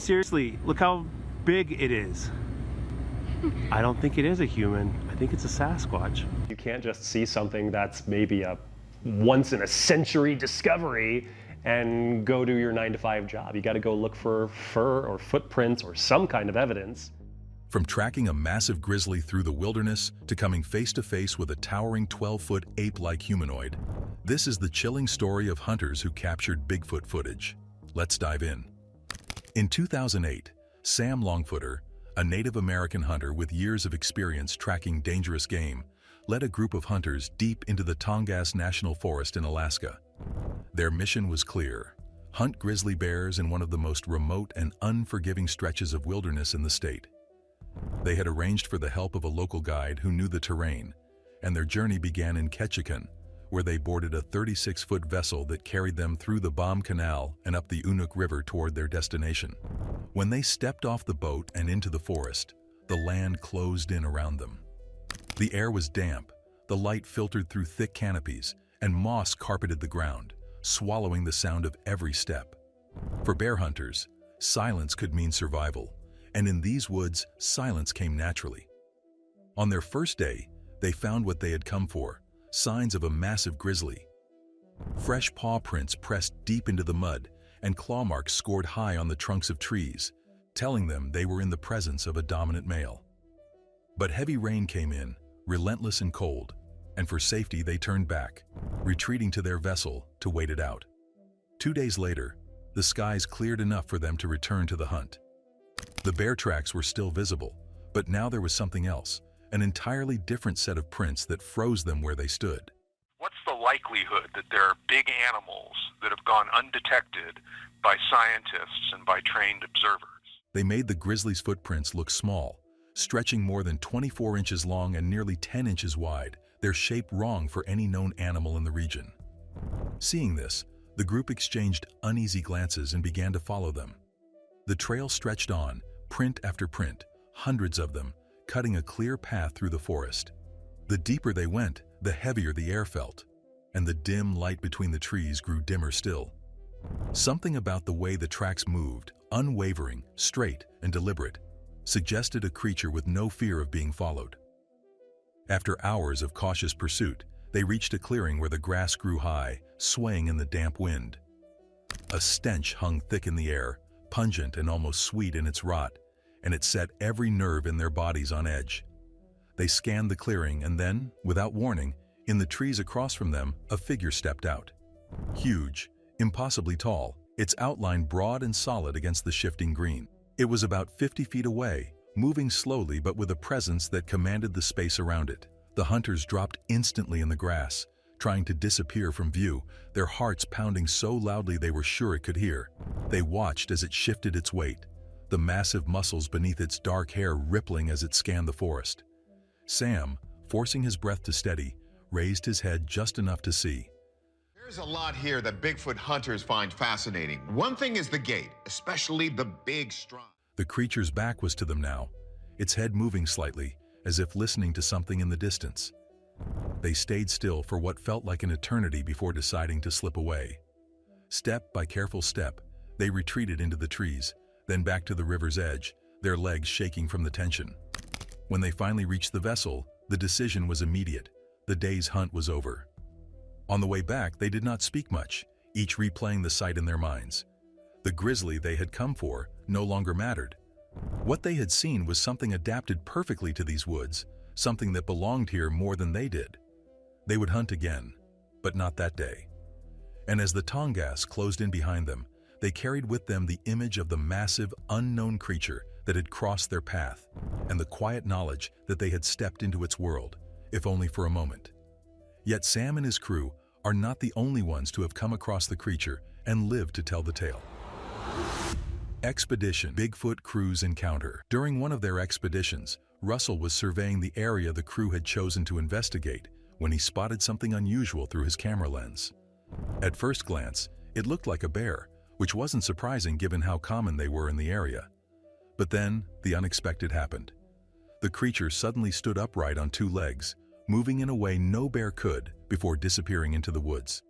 Seriously, look how big it is. I don't think it is a human. I think it's a Sasquatch. You can't just see something that's maybe a once-in-a-century discovery and go do your 9-to-5 job. You got to go look for fur or footprints or some kind of evidence. From tracking a massive grizzly through the wilderness to coming face-to-face with a towering 12-foot ape-like humanoid, this is the chilling story of hunters who captured Bigfoot footage. Let's dive in. In 2008, Sam Longfooter, a Native American hunter with years of experience tracking dangerous game, led a group of hunters deep into the Tongass National Forest in Alaska. Their mission was clear: hunt grizzly bears in one of the most remote and unforgiving stretches of wilderness in the state. They had arranged for the help of a local guide who knew the terrain, and their journey began in Ketchikan, where they boarded a 36-foot vessel that carried them through the Baum Canal and up the Unuk River toward their destination. When they stepped off the boat and into the forest, the land closed in around them. The air was damp, the light filtered through thick canopies, and moss carpeted the ground, swallowing the sound of every step. For bear hunters, silence could mean survival, and in these woods, silence came naturally. On their first day, they found what they had come for: signs of a massive grizzly. Fresh paw prints pressed deep into the mud, and claw marks scored high on the trunks of trees, telling them they were in the presence of a dominant male. But heavy rain came in, relentless and cold, and for safety they turned back, retreating to their vessel to wait it out. 2 days later, the skies cleared enough for them to return to the hunt. The bear tracks were still visible, but now there was something else, an entirely different set of prints that froze them where they stood. What's the likelihood that there are big animals that have gone undetected by scientists and by trained observers? They made the grizzly's footprints look small, stretching more than 24 inches long and nearly 10 inches wide, their shape wrong for any known animal in the region. Seeing this, the group exchanged uneasy glances and began to follow them. The trail stretched on, print after print, hundreds of them, cutting a clear path through the forest. The deeper they went, the heavier the air felt, and the dim light between the trees grew dimmer still. Something about the way the tracks moved, unwavering, straight, and deliberate, suggested a creature with no fear of being followed. After hours of cautious pursuit, they reached a clearing where the grass grew high, swaying in the damp wind. A stench hung thick in the air, pungent and almost sweet in its rot, and it set every nerve in their bodies on edge. They scanned the clearing and then, without warning, in the trees across from them, a figure stepped out. Huge, impossibly tall, its outline broad and solid against the shifting green. It was about 50 feet away, moving slowly but with a presence that commanded the space around it. The hunters dropped instantly in the grass, trying to disappear from view, their hearts pounding so loudly they were sure it could hear. They watched as it shifted its weight, the massive muscles beneath its dark hair rippling as it scanned the forest. Sam, forcing his breath to steady, raised his head just enough to see. There's a lot here that Bigfoot hunters find fascinating. One thing is the gait, especially the big stride. The creature's back was to them now, its head moving slightly, as if listening to something in the distance. They stayed still for what felt like an eternity before deciding to slip away. Step by careful step, they retreated into the trees, then back to the river's edge, their legs shaking from the tension. When they finally reached the vessel, the decision was immediate. The day's hunt was over. On the way back, they did not speak much, each replaying the sight in their minds. The grizzly they had come for no longer mattered. What they had seen was something adapted perfectly to these woods, something that belonged here more than they did. They would hunt again, but not that day. And as the Tongass closed in behind them, they carried with them the image of the massive, unknown creature that had crossed their path, and the quiet knowledge that they had stepped into its world, if only for a moment. Yet Sam and his crew are not the only ones to have come across the creature and lived to tell the tale. Expedition Bigfoot Cruise Encounter. During one of their expeditions, Russell was surveying the area the crew had chosen to investigate when he spotted something unusual through his camera lens. At first glance, it looked like a bear, which wasn't surprising given how common they were in the area. But then, the unexpected happened. The creature suddenly stood upright on two legs, moving in a way no bear could, before disappearing into the woods.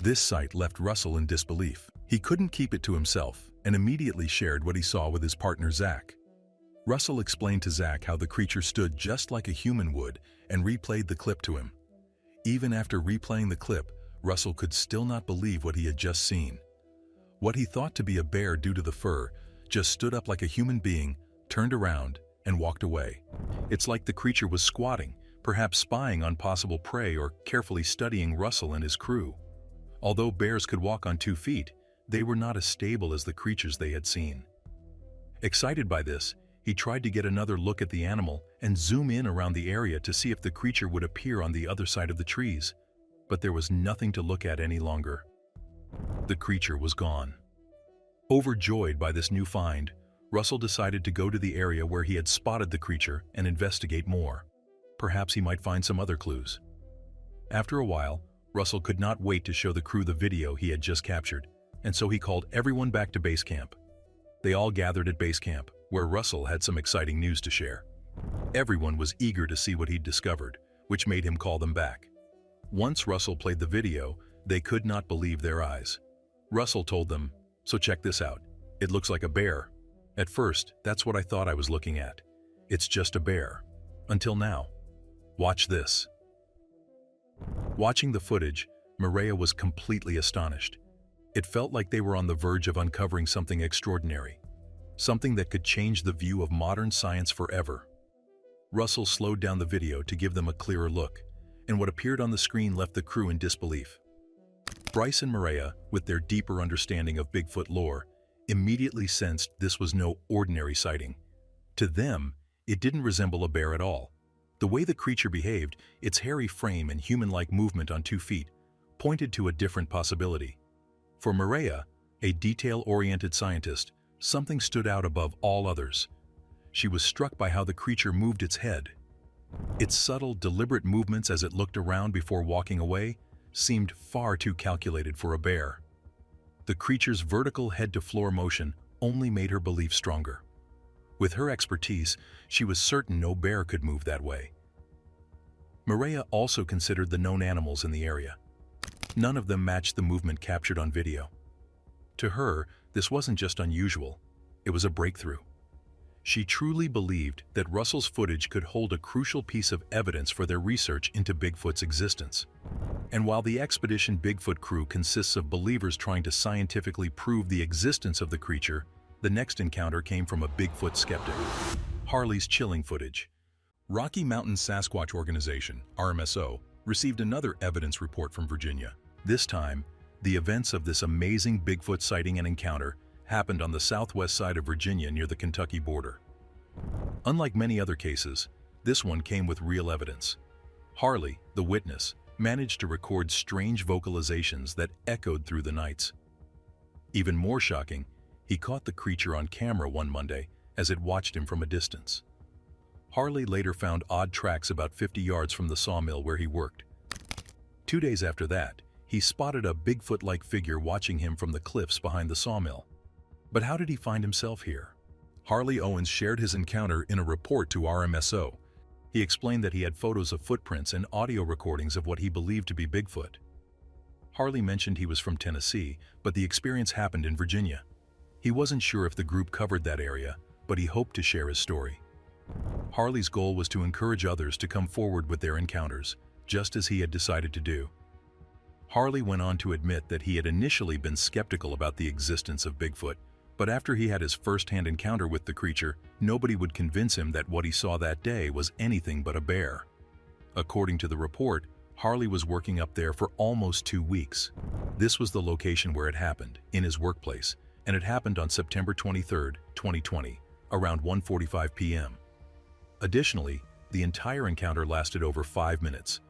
This sight left Russell in disbelief. He couldn't keep it to himself, and immediately shared what he saw with his partner Zach. Russell explained to Zach how the creature stood just like a human would and replayed the clip to him. Even after replaying the clip, Russell could still not believe what he had just seen. What he thought to be a bear due to the fur just stood up like a human being, turned around, and walked away. It's like the creature was squatting, perhaps spying on possible prey or carefully studying Russell and his crew. Although bears could walk on 2 feet, they were not as stable as the creatures they had seen. Excited by this, he tried to get another look at the animal and zoom in around the area to see if the creature would appear on the other side of the trees, but there was nothing to look at any longer. The creature was gone. Overjoyed by this new find, Russell decided to go to the area where he had spotted the creature and investigate more. Perhaps he might find some other clues. After a while, Russell could not wait to show the crew the video he had just captured, and so he called everyone back to base camp. They all gathered at base camp, where Russell had some exciting news to share. Everyone was eager to see what he'd discovered, which made him call them back. Once Russell played the video, they could not believe their eyes. Russell told them, "So check this out. It looks like a bear. At first, that's what I thought I was looking at. It's just a bear. Until now. Watch this." Watching the footage, Maria was completely astonished. It felt like they were on the verge of uncovering something extraordinary, something that could change the view of modern science forever. Russell slowed down the video to give them a clearer look, and what appeared on the screen left the crew in disbelief. Bryce and Maria, with their deeper understanding of Bigfoot lore, immediately sensed this was no ordinary sighting. To them, it didn't resemble a bear at all. The way the creature behaved, its hairy frame and human-like movement on 2 feet, pointed to a different possibility. For Maria, a detail-oriented scientist, something stood out above all others. She was struck by how the creature moved its head. Its subtle, deliberate movements as it looked around before walking away seemed far too calculated for a bear. The creature's vertical head-to-floor motion only made her belief stronger. With her expertise, she was certain no bear could move that way. Maria also considered the known animals in the area. None of them matched the movement captured on video. To her, this wasn't just unusual, it was a breakthrough. She truly believed that Russell's footage could hold a crucial piece of evidence for their research into Bigfoot's existence. And while the Expedition Bigfoot crew consists of believers trying to scientifically prove the existence of the creature, the next encounter came from a Bigfoot skeptic. Harley's chilling footage. Rocky Mountain Sasquatch Organization, RMSO, received another evidence report from Virginia. This time, the events of this amazing Bigfoot sighting and encounter happened on the southwest side of Virginia near the Kentucky border. Unlike many other cases, this one came with real evidence. Harley, the witness, managed to record strange vocalizations that echoed through the nights. Even more shocking, he caught the creature on camera one Monday as it watched him from a distance. Harley later found odd tracks about 50 yards from the sawmill where he worked. 2 days after that, he spotted a Bigfoot-like figure watching him from the cliffs behind the sawmill. But how did he find himself here? Harley Owens shared his encounter in a report to RMSO. He explained that he had photos of footprints and audio recordings of what he believed to be Bigfoot. Harley mentioned he was from Tennessee, but the experience happened in Virginia. He wasn't sure if the group covered that area, but he hoped to share his story. Harley's goal was to encourage others to come forward with their encounters, just as he had decided to do. Harley went on to admit that he had initially been skeptical about the existence of Bigfoot, but after he had his first-hand encounter with the creature, nobody would convince him that what he saw that day was anything but a bear. According to the report, Harley was working up there for almost 2 weeks. This was the location where it happened, in his workplace, and it happened on September 23, 2020, around 1:45 p.m. Additionally, the entire encounter lasted over 5 minutes,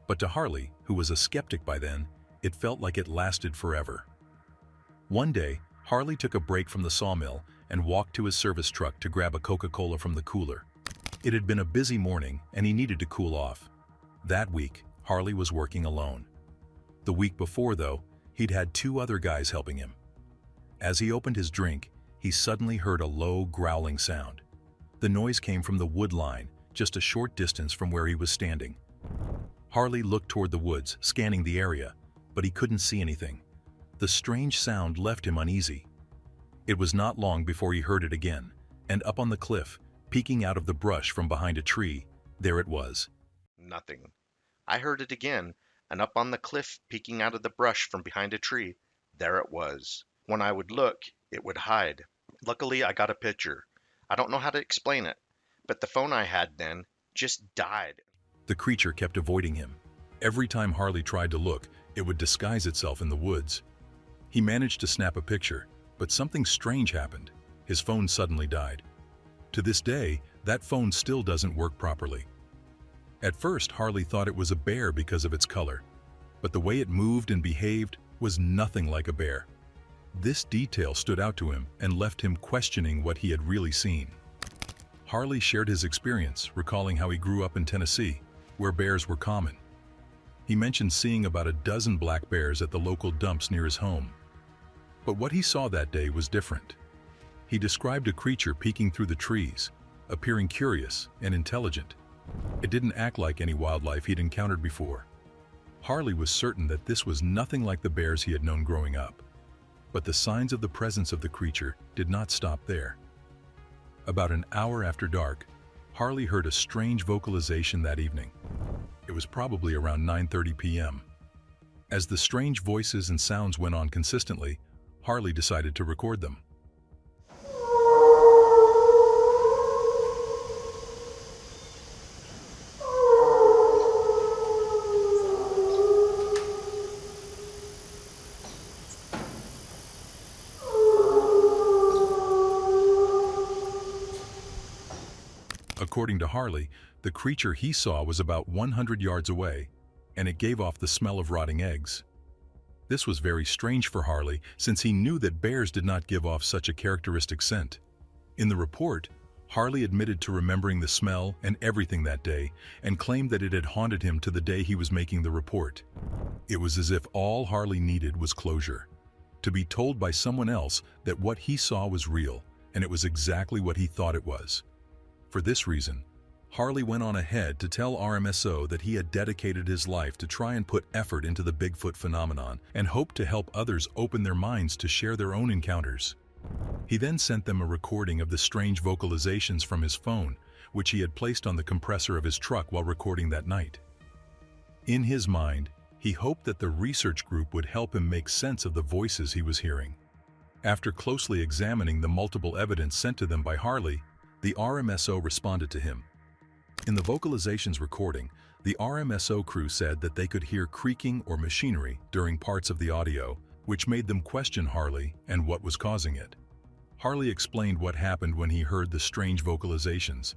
but to Harley, who was a skeptic by then, it felt like it lasted forever. One day, Harley took a break from the sawmill and walked to his service truck to grab a Coca-Cola from the cooler. It had been a busy morning and he needed to cool off. That week, Harley was working alone. The week before, though, he'd had 2 other guys helping him. As he opened his drink, he suddenly heard a low, growling sound. The noise came from the wood line, just a short distance from where he was standing. Harley looked toward the woods, scanning the area, but he couldn't see anything. The strange sound left him uneasy. It was not long before he heard it again, and up on the cliff, peeking out of the brush from behind a tree, there it was. Nothing. I heard it again, and up on the cliff, peeking out of the brush from behind a tree, there it was. When I would look, it would hide. Luckily, I got a picture. I don't know how to explain it, but the phone I had then just died. The creature kept avoiding him. Every time Harley tried to look, it would disguise itself in the woods. He managed to snap a picture, but something strange happened. His phone suddenly died. To this day, that phone still doesn't work properly. At first, Harley thought it was a bear because of its color, but the way it moved and behaved was nothing like a bear. This detail stood out to him and left him questioning what he had really seen. Harley shared his experience, recalling how he grew up in Tennessee, where bears were common. He mentioned seeing about a dozen black bears at the local dumps near his home. But what he saw that day was different. He described a creature peeking through the trees, appearing curious and intelligent. It didn't act like any wildlife he'd encountered before. Harley was certain that this was nothing like the bears he had known growing up. But the signs of the presence of the creature did not stop there. About an hour after dark, Harley heard a strange vocalization that evening. It was probably around 9:30 p.m. As the strange voices and sounds went on consistently, Harley decided to record them. According to Harley, the creature he saw was about 100 yards away, and it gave off the smell of rotting eggs. This was very strange for Harley, since he knew that bears did not give off such a characteristic scent. In the report, Harley admitted to remembering the smell and everything that day, and claimed that it had haunted him to the day he was making the report. It was as if all Harley needed was closure, to be told by someone else that what he saw was real, and it was exactly what he thought it was. For this reason, Harley went on ahead to tell RMSO that he had dedicated his life to try and put effort into the Bigfoot phenomenon and hoped to help others open their minds to share their own encounters. He then sent them a recording of the strange vocalizations from his phone, which he had placed on the compressor of his truck while recording that night. In his mind, he hoped that the research group would help him make sense of the voices he was hearing. After closely examining the multiple evidence sent to them by Harley, the RMSO responded to him. In the vocalizations recording, the RMSO crew said that they could hear creaking or machinery during parts of the audio, which made them question Harley and what was causing it. Harley explained what happened when he heard the strange vocalizations.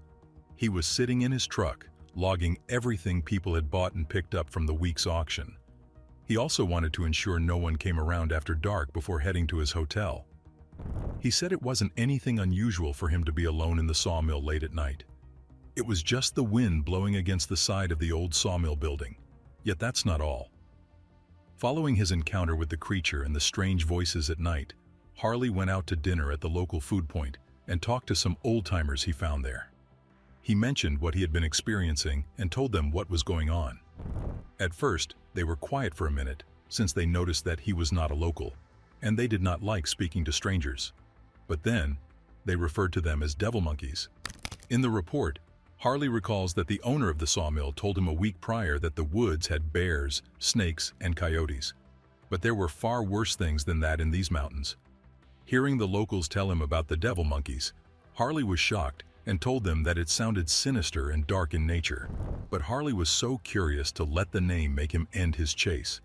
He was sitting in his truck, logging everything people had bought and picked up from the week's auction. He also wanted to ensure no one came around after dark before heading to his hotel. He said it wasn't anything unusual for him to be alone in the sawmill late at night. It was just the wind blowing against the side of the old sawmill building. Yet that's not all. Following his encounter with the creature and the strange voices at night, Harley went out to dinner at the local food point and talked to some old-timers he found there. He mentioned what he had been experiencing and told them what was going on. At first, they were quiet for a minute, since they noticed that he was not a local, and they did not like speaking to strangers. But then, they referred to them as devil monkeys. In the report, Harley recalls that the owner of the sawmill told him a week prior that the woods had bears, snakes, and coyotes. But there were far worse things than that in these mountains. Hearing the locals tell him about the devil monkeys, Harley was shocked and told them that it sounded sinister and dark in nature. But Harley was so curious to let the name make him end his chase.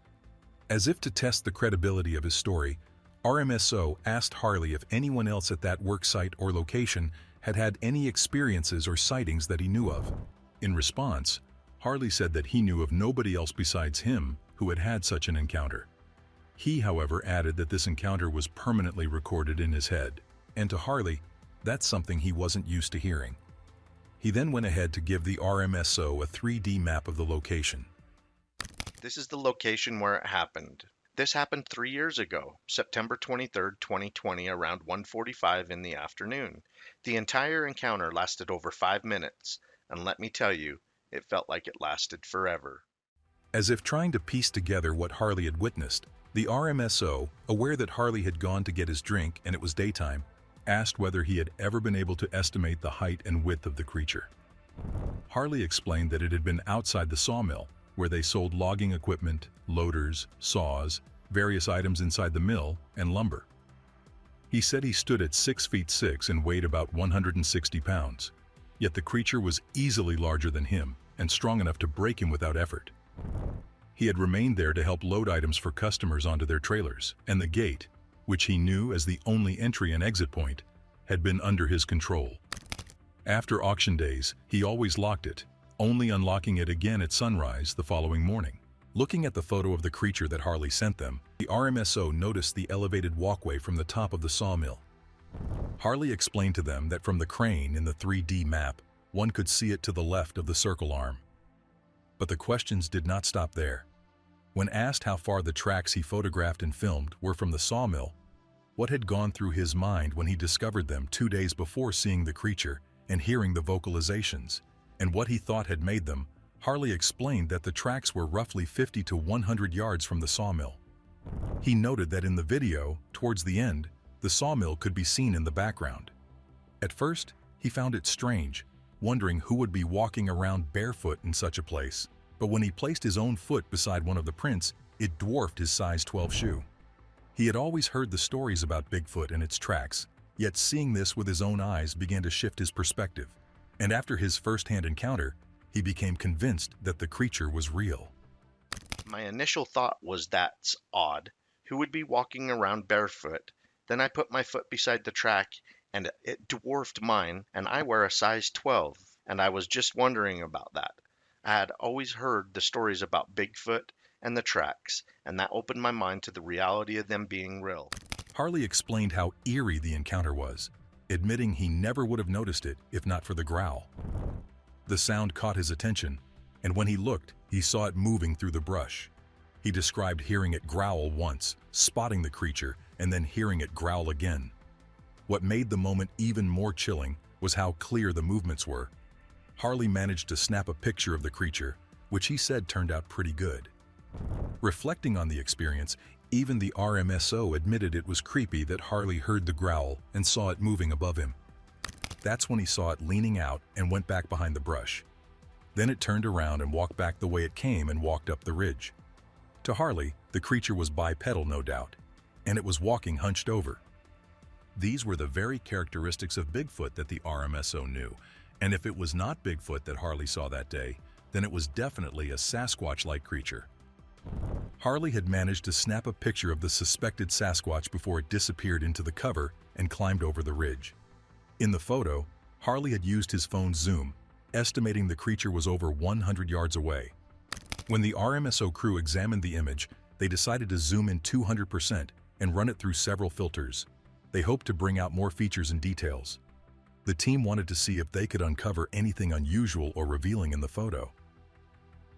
As if to test the credibility of his story, RMSO asked Harley if anyone else at that work site or location had had any experiences or sightings that he knew of. In response, Harley said that he knew of nobody else besides him who had had such an encounter. He, however, added that this encounter was permanently recorded in his head, and to Harley, that's something he wasn't used to hearing. He then went ahead to give the RMSO a 3D map of the location. This is the location where it happened. This happened 3 years ago, September 23, 2020, around 1:45 in the afternoon. The entire encounter lasted over 5 minutes, and let me tell you, it felt like it lasted forever. As if trying to piece together what Harley had witnessed, The RMSO, aware that Harley had gone to get his drink and it was daytime, asked whether he had ever been able to estimate the height and width of the creature. Harley explained that it had been outside the sawmill, where they sold logging equipment, loaders, saws, various items inside the mill, and lumber. He said he stood at 6 feet 6 and weighed about 160 pounds, yet the creature was easily larger than him and strong enough to break him without effort. He had remained there to help load items for customers onto their trailers, and the gate, which he knew as the only entry and exit point, had been under his control. After auction days, he always locked it, only unlocking it again at sunrise the following morning. Looking at the photo of the creature that Harley sent them, the RMSO noticed the elevated walkway from the top of the sawmill. Harley explained to them that from the crane in the 3D map, one could see it to the left of the circle arm. But the questions did not stop there. When asked how far the tracks he photographed and filmed were from the sawmill, what had gone through his mind when he discovered them 2 days before seeing the creature and hearing the vocalizations, and what he thought had made them, Harley explained that the tracks were roughly 50 to 100 yards from the sawmill. He noted that in the video, towards the end, the sawmill could be seen in the background. At first, he found it strange, wondering who would be walking around barefoot in such a place, but when he placed his own foot beside one of the prints, it dwarfed his size 12 shoe. He had always heard the stories about Bigfoot and its tracks, yet seeing this with his own eyes began to shift his perspective, and after his first-hand encounter, he became convinced that the creature was real. My initial thought was that's odd. Who would be walking around barefoot? Then I put my foot beside the track and it dwarfed mine, and I wear a size 12, and I was just wondering about that. I had always heard the stories about Bigfoot and the tracks, and that opened my mind to the reality of them being real. Harley explained how eerie the encounter was, admitting he never would have noticed it if not for the growl. The sound caught his attention, and when he looked, he saw it moving through the brush. He described hearing it growl once, spotting the creature, and then hearing it growl again. What made the moment even more chilling was how clear the movements were. Harley managed to snap a picture of the creature, which he said turned out pretty good. Reflecting on the experience, even the RMSO admitted it was creepy that Harley heard the growl and saw it moving above him. That's when he saw it leaning out and went back behind the brush. Then it turned around and walked back the way it came and walked up the ridge. To Harley, the creature was bipedal, no doubt, and it was walking hunched over. These were the very characteristics of Bigfoot that the RMSO knew, and if it was not Bigfoot that Harley saw that day, then it was definitely a Sasquatch-like creature. Harley had managed to snap a picture of the suspected Sasquatch before it disappeared into the cover and climbed over the ridge. In the photo, Harley had used his phone's zoom, estimating the creature was over 100 yards away. When the RMSO crew examined the image, they decided to zoom in 200% and run it through several filters. They hoped to bring out more features and details. The team wanted to see if they could uncover anything unusual or revealing in the photo.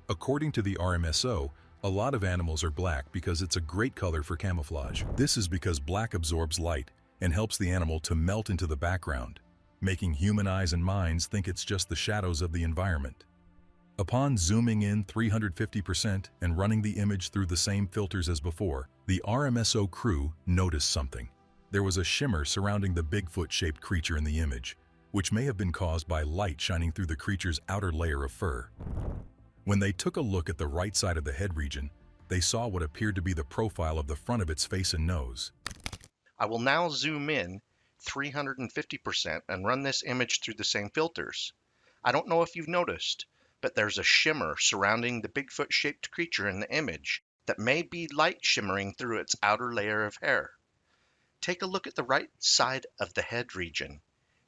According to the RMSO, a lot of animals are black because it's a great color for camouflage. This is because black absorbs light and helps the animal to melt into the background, making human eyes and minds think it's just the shadows of the environment. Upon zooming in 350% and running the image through the same filters as before, the RMSO crew noticed something. There was a shimmer surrounding the Bigfoot-shaped creature in the image, which may have been caused by light shining through the creature's outer layer of fur. When they took a look at the right side of the head region, they saw what appeared to be the profile of the front of its face and nose. I will now zoom in 350% and run this image through the same filters. I don't know if you've noticed, but there's a shimmer surrounding the Bigfoot-shaped creature in the image that may be light shimmering through its outer layer of hair. Take a look at the right side of the head region.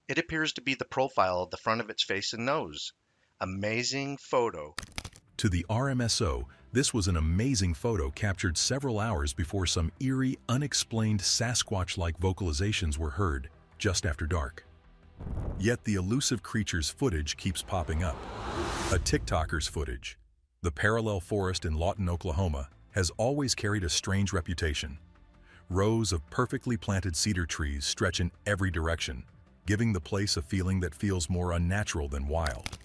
It appears to be the profile of the front of its face and nose. Amazing photo. To the RMSO, this was an amazing photo captured several hours before some eerie, unexplained Sasquatch-like vocalizations were heard just after dark. Yet the elusive creature's footage keeps popping up. A TikToker's footage. The parallel forest in Lawton, Oklahoma, has always carried a strange reputation. Rows of perfectly planted cedar trees stretch in every direction, giving the place a feeling that feels more unnatural than wild.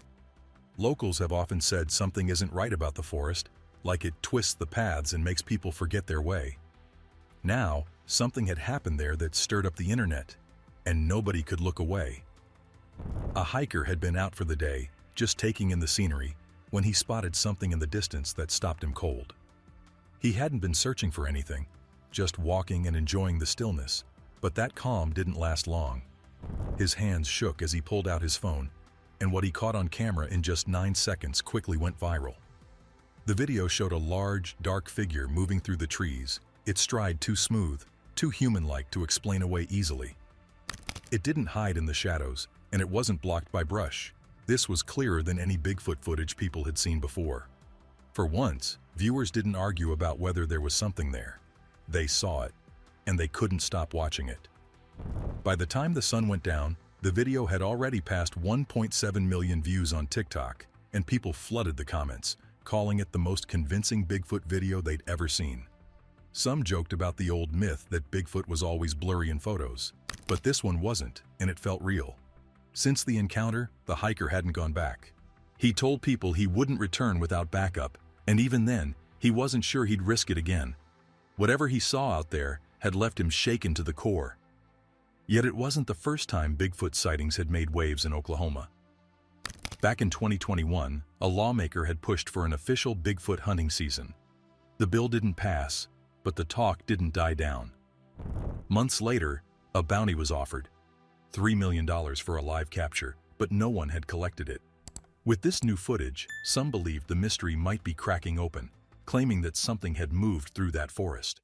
Locals have often said something isn't right about the forest, like it twists the paths and makes people forget their way. Now, something had happened there that stirred up the internet, and nobody could look away. A hiker had been out for the day, just taking in the scenery, when he spotted something in the distance that stopped him cold. He hadn't been searching for anything, just walking and enjoying the stillness, but that calm didn't last long. His hands shook as he pulled out his phone, and what he caught on camera in just 9 seconds quickly went viral. The video showed a large, dark figure moving through the trees, its stride too smooth, too human-like to explain away easily. It didn't hide in the shadows, and it wasn't blocked by brush. This was clearer than any Bigfoot footage people had seen before. For once, viewers didn't argue about whether there was something there. They saw it, and they couldn't stop watching it. By the time the sun went down, the video had already passed 1.7 million views on TikTok, and people flooded the comments, calling it the most convincing Bigfoot video they'd ever seen. Some joked about the old myth that Bigfoot was always blurry in photos, but this one wasn't, and it felt real. Since the encounter, the hiker hadn't gone back. He told people he wouldn't return without backup, and even then, he wasn't sure he'd risk it again. Whatever he saw out there had left him shaken to the core. Yet it wasn't the first time Bigfoot sightings had made waves in Oklahoma. Back in 2021, a lawmaker had pushed for an official Bigfoot hunting season. The bill didn't pass, but the talk didn't die down. Months later, a bounty was offered, $3 million for a live capture, but no one had collected it. With this new footage, some believed the mystery might be cracking open, claiming that something had moved through that forest.